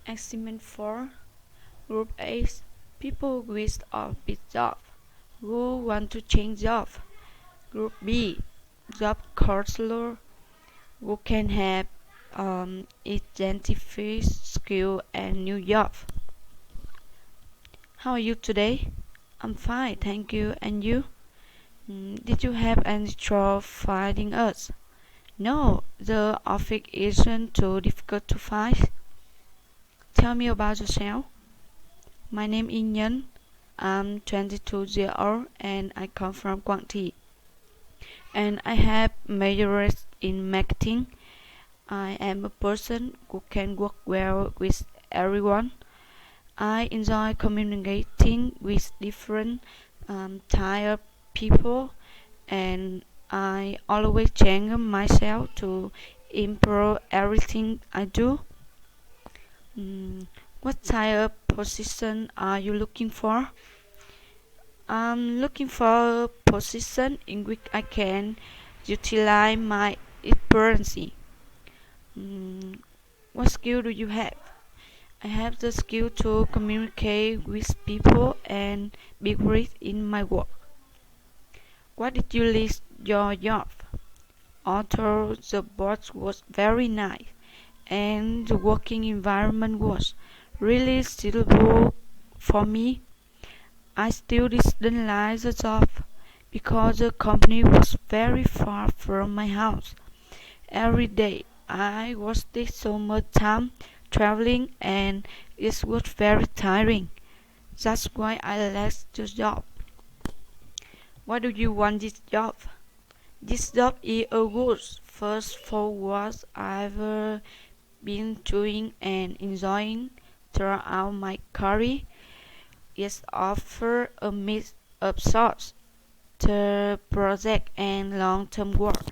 Assignment 4, Group A, people with a big job who want to change job. Group B, job counselor who can have identify skill and new job. How are you today? I'm fine, thank you. And you? Did you have any trouble finding us? No, the office isn't too difficult to find. Tell me about yourself. My name is Nhân. I'm 22 years old and I come from Quảng Trị. And I have majors in marketing. I am a person who can work well with everyone. I enjoy communicating with different type of people, and I always change myself to improve everything I do. What type of position are you looking for? I'm looking for a position in which I can utilize my experience. What skill do you have? I have the skill to communicate with people and be great in my work. What did you list your job? Although the boss was very nice and the working environment was really suitable for me, I still didn't like the job because the company was very far from my house. Every day I wasted so much time traveling and it was very tiring. That's why I left the job. Why do you want this job? This job is a good first for what I've been doing and enjoying throughout my career. It offers a mix of short term project and long term work.